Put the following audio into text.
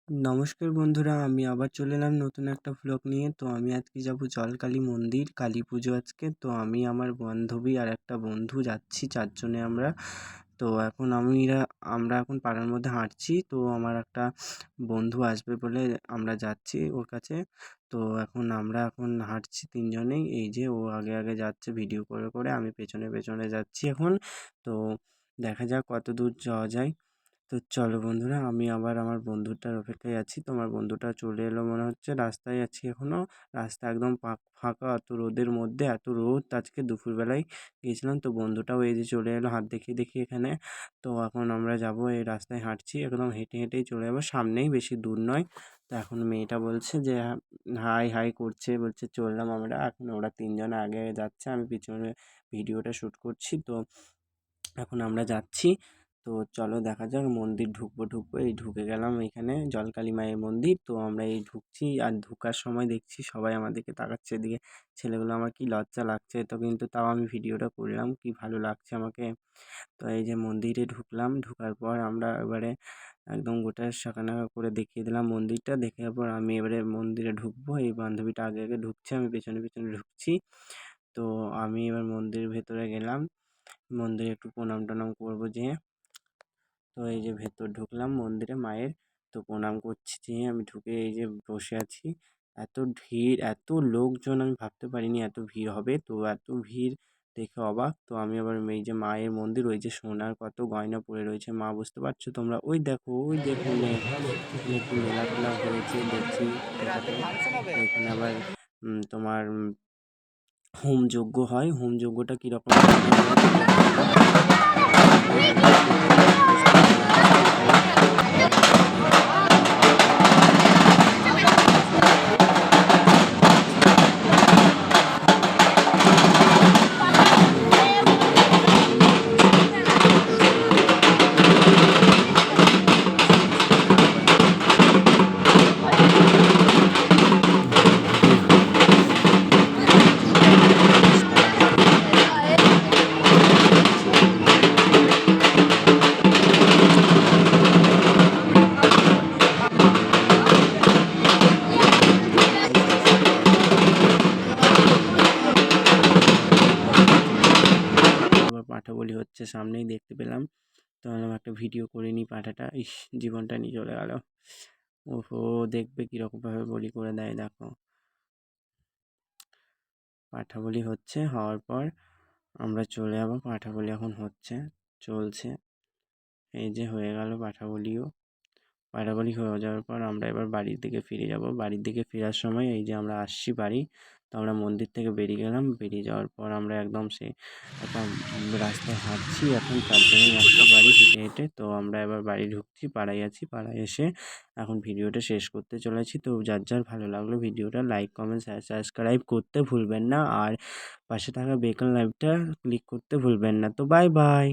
নমস্কার বন্ধুরা, আমি আবার চলে এলাম নতুন একটা ভ্লগ নিয়ে। তো আমি আজকে যাব জলকালী মন্দির, কালী পুজো আজকে। তো আমি আমার বান্ধবী আর একটা বন্ধু যাচ্ছি, 4 জনে আমরা। তো এখন আমরা এখন পাড়ার মধ্যে হাঁটছি। তো আমার একটা বন্ধু আসবে বলে আমরা যাচ্ছি ওর কাছে। তো আমরা এখন হাঁটছি 3 জনেই। এই যে ও আগে আগে যাচ্ছে ভিডিও করে করে, আমি পেছনে পেছনে যাচ্ছি এখন। তো দেখা যাক কত দূর যাওয়া যায়। তো চলো বন্ধুরা, আমি আবার আমার বন্ধুটার অপেক্ষায় আছি। তো আমার বন্ধুটা চলে এলো মনে হচ্ছে। রাস্তায় আছি এখনো। রাস্তা একদম ফাঁকা, এত রোদের মধ্যে, এত রোদ আজকে দুপুরবেলায় গিয়েছিলাম। তো বন্ধুটাও এই যে চলে এলো হাত দেখিয়ে দেখিয়ে এখানে। তো এখন আমরা যাব, এই রাস্তায় হাঁটছি, একদম হেঁটে হেঁটেই চলে যাবো, সামনেই, বেশি দূর নয়। তো এখন মেয়েটা বলছে যে হাই হাই করছে, বলছে চললাম আমরা। এখন ওরা 3 জন আগে যাচ্ছে, আমি পিছনে ভিডিওটা শ্যুট করছি। তো এখন আমরা যাচ্ছি। তো চলো দেখা যাক, মন্দির ঢুকবো। এই ঢুকে গেলাম এখানে, জলকালী মায়ের মন্দির। তো আমরা এই ঢুকছি, আর ঢুকার সময় দেখছি সবাই আমাদেরকে তাকাচ্ছে। এদিকে ছেলেগুলো, আমার কি লজ্জা লাগছে, তো কিন্তু তাও আমি ভিডিওটা করলাম, কি ভালো লাগছে আমাকে। তো এই যে মন্দিরে ঢুকলাম, ঢোকার পর আমরা এবারে একদম গোটা সাকানাকা করে দেখিয়ে দিলাম মন্দিরটা। দেখার পর আমি এবারে মন্দিরে ঢুকবো। এই বান্ধবীটা আগে আগে ঢুকছে, আমি পেছনে পেছনে ঢুকছি। তো আমি এবার মন্দিরের ভেতরে গেলাম, মন্দিরে একটু প্রণাম টনাম করবো যেয়ে। তো এই যে ভেতর ঢুকলাম মন্দিরে মায়ের। তো প্রণাম করছি যেয়ে আমি ঢুকে এই যে বসে আছি। এত ভিড়, এত লোকজন, আমি ভাবতে পারিনি এত ভিড় হবে। তো এত ভিড় দেখে অবাক। তো আমি আবার এই যে মায়ের মন্দির, ওই যে সোনার কত গয়না পড়ে রয়েছে মা, বুঝতে পারছো তোমরা? ওই দেখো, ওই যে এখানে একটু মেলা টেলা হয়েছে দেখছি ছোটোখাটো। তো এখানে আবার তোমার হোম যজ্ঞ হয়। হোম যজ্ঞটা কীরকম হয় তোমরা দেখো। তো একদম ছোটো অনুষ্ঠান হয় না, এটাই বড় আকারে হয়। তো এই যে হোম যজ্ঞ করে, তো সেজন্যই বলছি। তো সামনে থেকে দেখতে পেলাম। তো এখন থেকে স্টার্ট হবে। তো যাচ্ছি এখন মন্দিরের ভেতরে। ঢোকার পর মন্দিরে মন্দিরের ভেতরে সব শুরু হবে। তো চলে এলাম। তো আবার পাঠা বলি হচ্ছে, সামনেই দেখতে পেলাম। তো আমি একটা ভিডিও করে নিই পাঠাটা। জীবনটা নিয়ে চলে গেল। ওহো, দেখবে কীরকমভাবে বলি করে দেয়, দেখো। পাঠা বলি হচ্ছে, হওয়ার পর আমরা চলে যাবো। পাঠা বলি এখন হচ্ছে, চলছে। এই যে হয়ে গেল পাঠা বলিও। পাঠাবলি হয়ে যাওয়ার পর আমরা এবার বাড়ির দিকে ফিরে যাব। বাড়ির দিকে ফেরার সময় এই যে আমরা আসছি বাড়ি। তো আমরা মন্দির থেকে বেরিয়ে গেলাম। বেরিয়ে যাওয়ার পর আমরা একদম একটা রাস্তায় হাঁটছি। এখন 4 জনেই আসছি বাড়ি হেঁটে হেঁটে। তো আমরা এবার বাড়ি ঢুকছি, পাড়ায় আছি। পাড়ায় এসে এখন ভিডিওটা শেষ করতে চলেছি। তো যার যার ভালো লাগলো ভিডিওটা লাইক কমেন্ট সাবস্ক্রাইব করতে ভুলবেন না। আর পাশে থাকা বেকন লাইভটা ক্লিক করতে ভুলবেন না। তো বাই বাই।